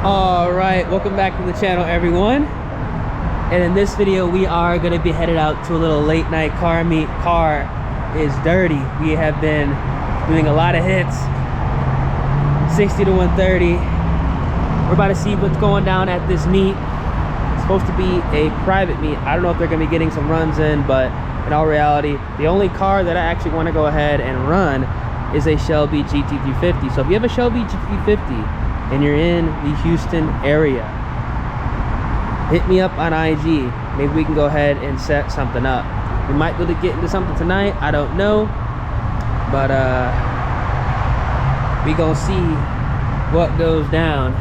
Alright, welcome back to the channel, everyone. And in this video we are going to be headed out to a little late night car meet. Car is dirty. We have been doing a lot of hits, 60 to 130. We're about to see what's going down at this meet. It's supposed to be a private meet. I don't know if they're going to be getting some runs in, but in all reality, the only car that I actually want to go ahead and run is a Shelby GT350. So if you have a Shelby GT350 and you're in the Houston area, hit me up on IG. Maybe we can go ahead and set something up. We might be able to get into something tonight, I don't know, but we gonna see what goes down.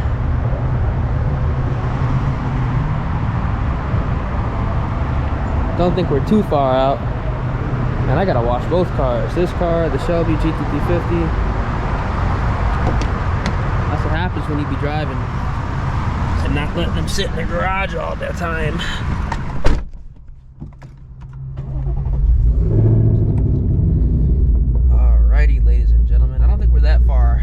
Don't think we're too far out. And I gotta wash both cars. This car, the Shelby GT350. That's what happens when you be driving and not letting them sit in the garage all the time. Alrighty, ladies and gentlemen, I don't think we're that far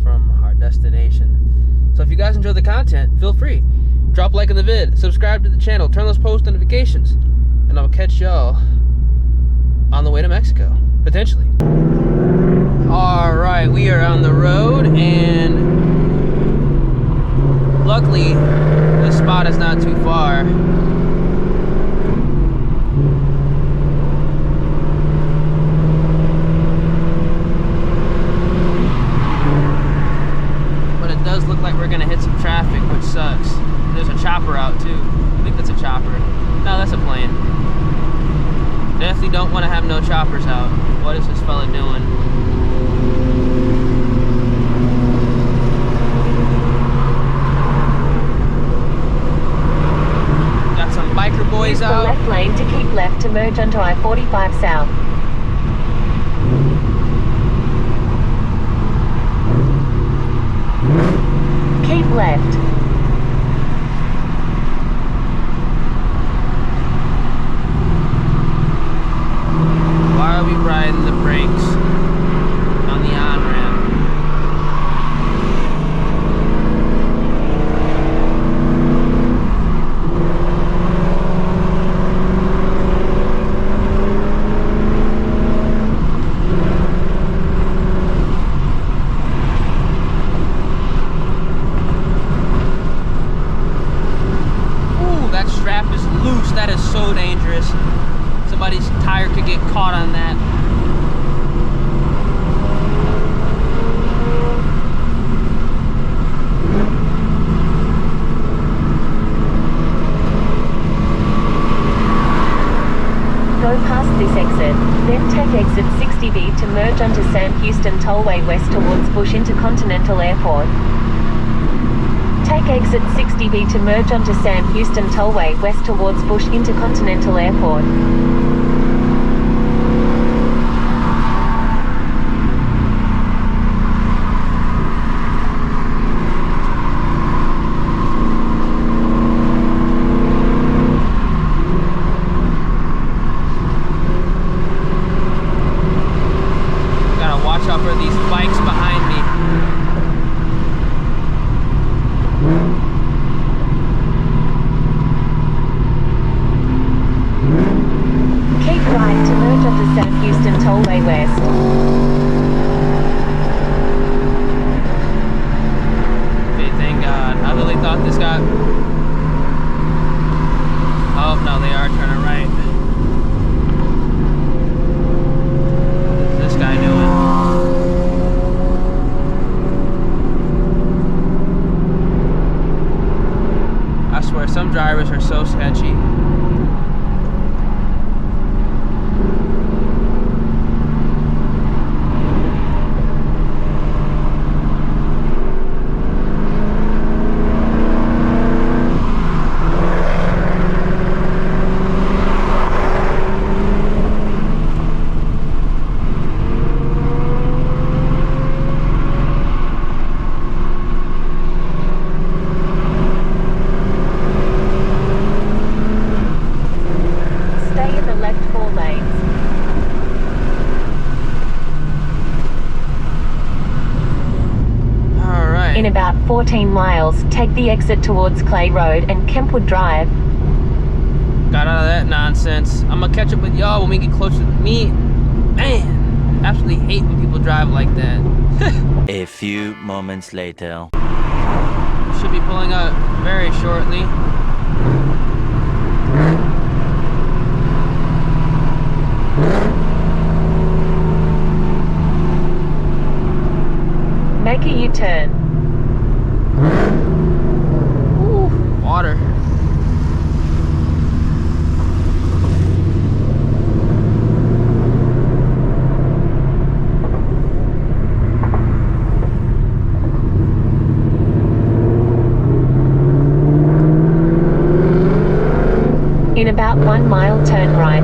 from our destination. So if you guys enjoy the content, feel free. Drop a like on the vid, subscribe to the channel, turn those post notifications, and I'll catch y'all on the way to Mexico, potentially. Alright, we are on the road, and luckily the spot is not too far. But it does look like we're gonna hit some traffic, which sucks. There's a chopper out too. I think that's a chopper. No, that's a plane. Definitely don't want to have no choppers out. What is this fella doing? Got some biker boys Use out. the left lane to keep left to merge onto I-45 South. Keep left. Why are we riding the brakes on the on-ramp? Ooh, that strap is loose. That is so dangerous. Somebody's tire could get caught on that. Go past this exit, then take exit 60B to merge onto Sam Houston Tollway west towards Bush Intercontinental Airport. Take exit 60B to merge onto Sam Houston Tollway west towards Bush Intercontinental Airport. Gotta watch out for these bikes behind me. Keep right to merge onto Sam Houston Tollway west. Okay, thank God. I really thought this got... Oh, no, they are turning right. What's this guy doing? I swear, some drivers are so sketchy. 14 miles, take the exit towards Clay Road and Kempwood Drive. Got out of that nonsense. I'm gonna catch up with y'all when we get closer to me. Man, absolutely hate when people drive like that. A few moments later. Should be pulling up very shortly. Make a U-turn. Ooh, water. In about 1 mile, turn right.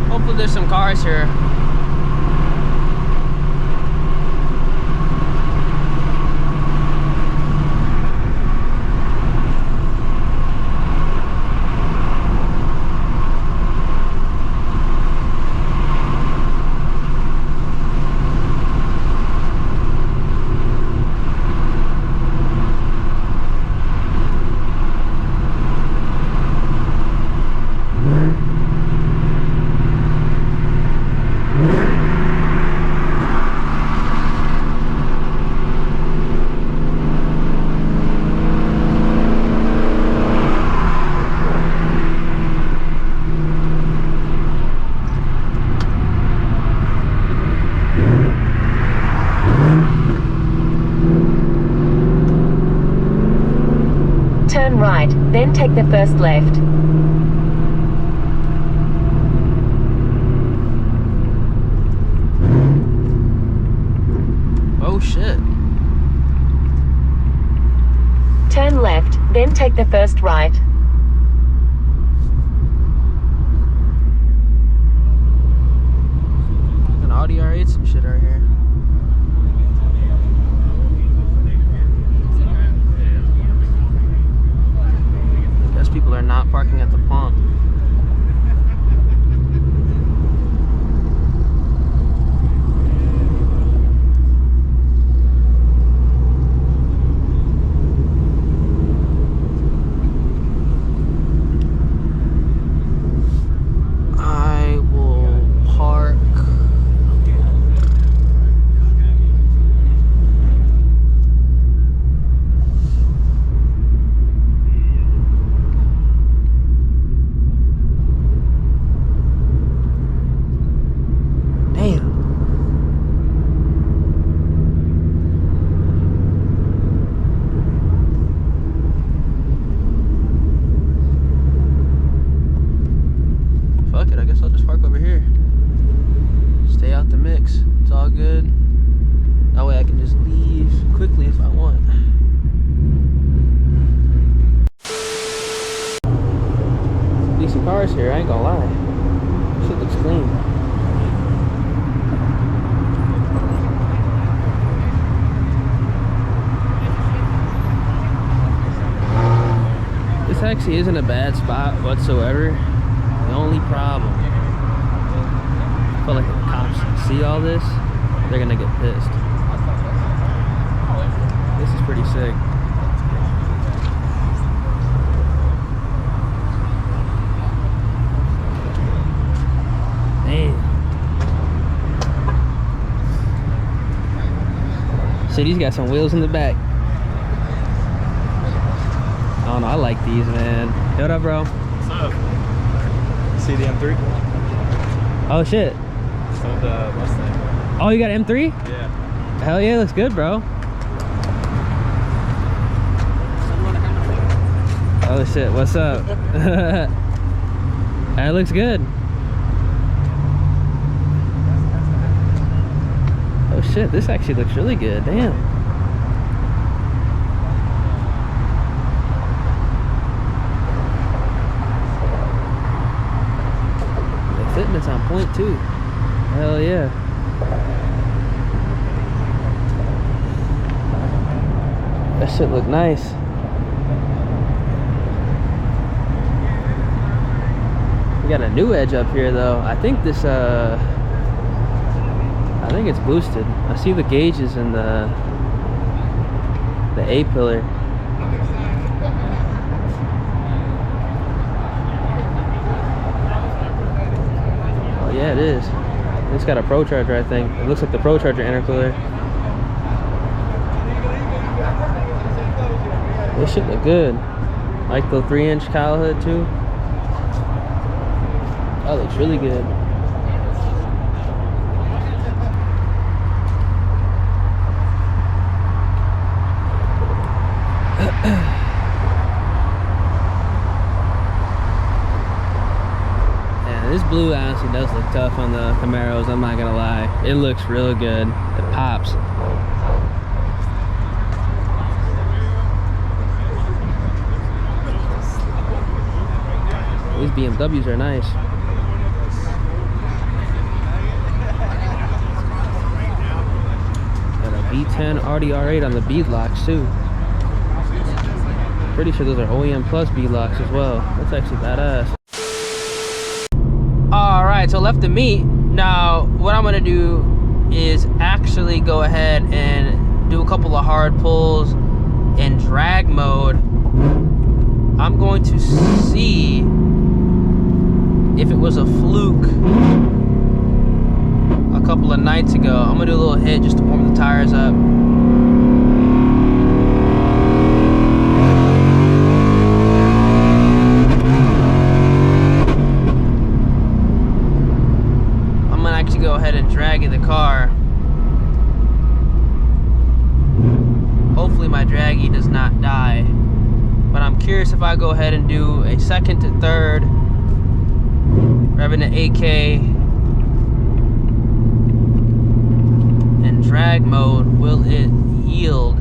Hopefully there's some cars here. Turn right, then take the first left. Oh shit. Turn left, then take the first right. An Audi R8 some shit right here. People are not parking at the pump. I will park. Fuck it, I guess I'll just park over here. Stay out the mix. It's all good. That way I can just leave quickly if I want. Decent cars here, I ain't gonna lie. Shit looks clean. This actually isn't a bad spot whatsoever. The only problem, I feel like if the cops see all this, they're gonna get pissed. This is pretty sick. Damn. So these got some wheels in the back. I don't know, I like these, man. Hey, what up, bro? What's up? See the M3? Oh shit. Sold the Mustang. Oh, you got M3? Yeah. Hell yeah, looks good, bro. Oh shit, what's up? That looks good. Oh shit, this actually looks really good, damn. The fitment's on point too. Hell yeah. That shit look nice. We got a new edge up here though. I think this I think it's boosted. I see the gauges in the A pillar. Oh yeah, it is. It's got a Pro Charger, I think. It looks like the Pro Charger intercooler. This shit look good. Like the 3-inch cowl hood too. That looks really good. Yeah, this blue honestly does look tough on the Camaros, I'm not gonna lie. It looks real good. It pops. These BMWs are nice. Got a V10 RDR8 on the bead locks too. Pretty sure those are OEM Plus bead locks as well. That's actually badass. Alright, so left the meet. Now, what I'm gonna do is actually go ahead and do a couple of hard pulls in drag mode. I'm going to see if it was a fluke a couple of nights ago. I'm gonna do a little hit just to warm the tires up. I'm gonna actually go ahead and drag in the car. Hopefully my draggy does not die. But I'm curious if I go ahead and do a second to third, revving the AK in drag mode, will it yield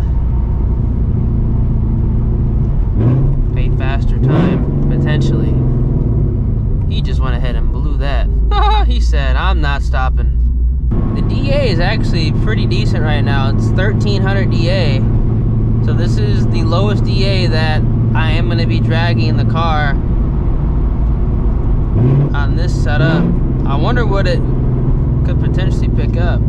a faster time? Potentially. He just went ahead and blew that. He said, I'm not stopping. The DA is actually pretty decent right now. It's 1300 DA. So this is the lowest DA that I am going to be dragging the car on this setup. I wonder what it could potentially pick up.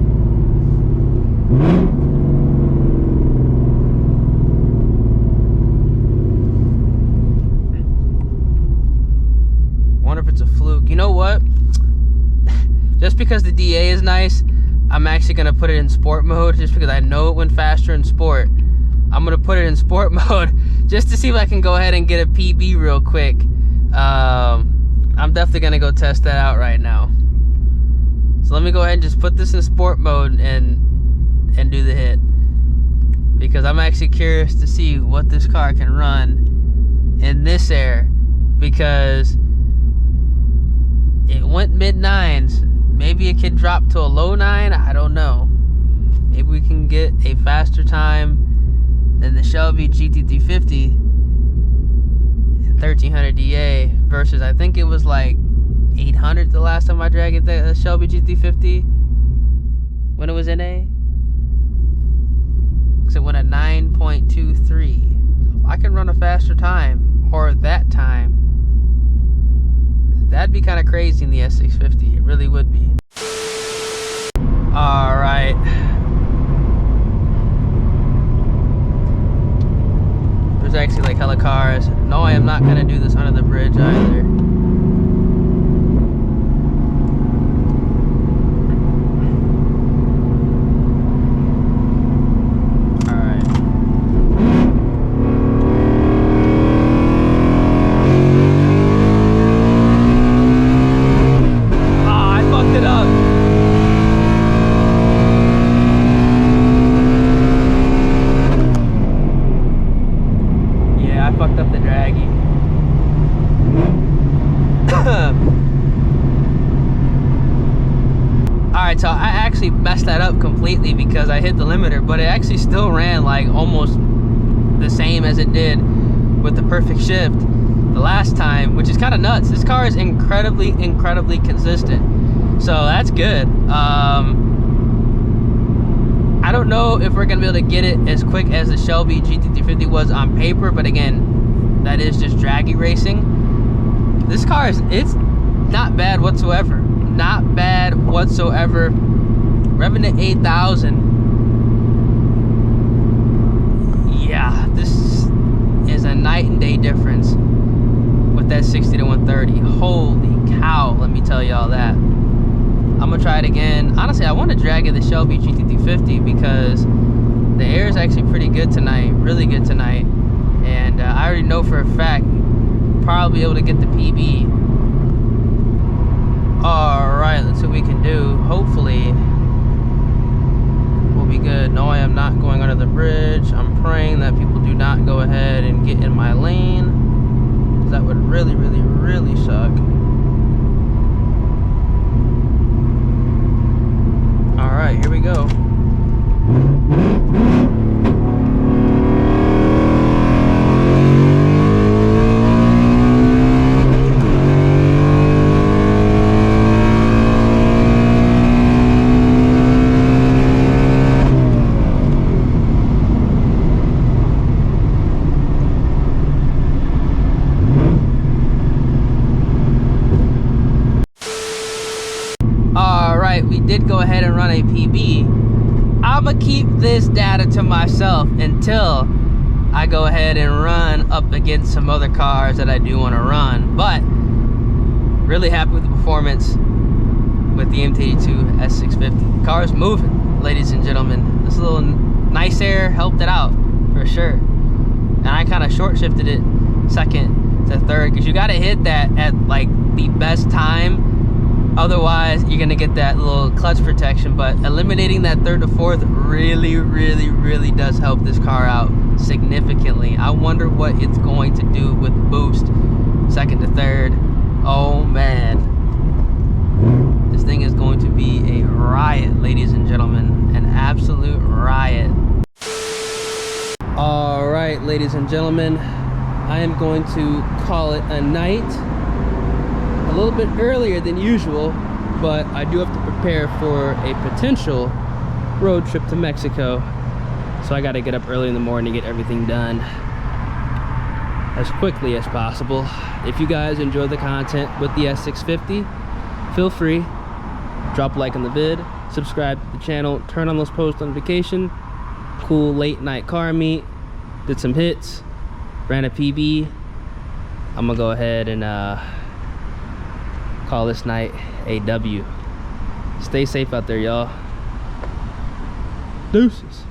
Wonder if it's a fluke. You know what? Just because the DA is nice, I'm actually going to put it in sport mode just because I know it went faster in sport. I'm going to put it in sport mode just to see if I can go ahead and get a PB real quick. I'm definitely going to go test that out right now. So let me go ahead and just put this in sport mode and do the hit. Because I'm actually curious to see what this car can run in this air. Because it went mid-9s. Maybe it could drop to a low 9. I don't know. Maybe we can get a faster time than the Shelby GT350 in 1300 DA versus, I think it was like 800 the last time I dragged the Shelby GT350 when it was NA. Because it went at 9.23. So if I can run a faster time, or that time, that'd be kind of crazy in the S650. It really would be. Alright. There's actually like hella cars. No, I am not gonna do this under the bridge either. Alright, so I actually messed that up completely because I hit the limiter, but it actually still ran like almost the same as it did with the perfect shift the last time, which is kind of nuts. This car is incredibly consistent, so that's good. I don't know if we're gonna be able to get it as quick as the Shelby GT350 was on paper, but again, that is just draggy racing. This car is, not bad whatsoever. Not bad whatsoever. Revving to 8,000. Yeah, this is a night and day difference with that 60 to 130. Holy cow, let me tell y'all that. I'm gonna try it again. Honestly, I want to drag in the Shelby GT350 because the air is actually pretty good tonight, really good tonight. And I already know for a fact, probably able to get the PB. All right, let's see what we can do. Hopefully, we'll be good. No, I am not going under the bridge. I'm praying that people do not go ahead and get in my lane, because that would really, really, really suck. All right, here we go. We did go ahead and run a PB. I'ma keep this data to myself until I go ahead and run up against some other cars that I do want to run. But really happy with the performance with the MT82 S650. The car's moving, ladies and gentlemen. This little nice air helped it out for sure. And I kind of short shifted it second to third, because you got to hit that at like the best time. Otherwise, you're gonna get that little clutch protection. But eliminating that third to fourth really, really, really does help this car out significantly. I wonder what it's going to do with boost second to third. Oh man, this thing is going to be a riot, ladies and gentlemen, an absolute riot. All right, ladies and gentlemen, I am going to call it a night. A little bit earlier than usual, but I do have to prepare for a potential road trip to Mexico. So I got to get up early in the morning to get everything done as quickly as possible. If you guys enjoy the content with the S650, feel free, drop a like on the vid, subscribe to the channel, turn on those post notifications. Cool late night car meet, did some hits, ran a PB. I'm gonna go ahead and call this night a W. Stay safe out there, y'all. Deuces.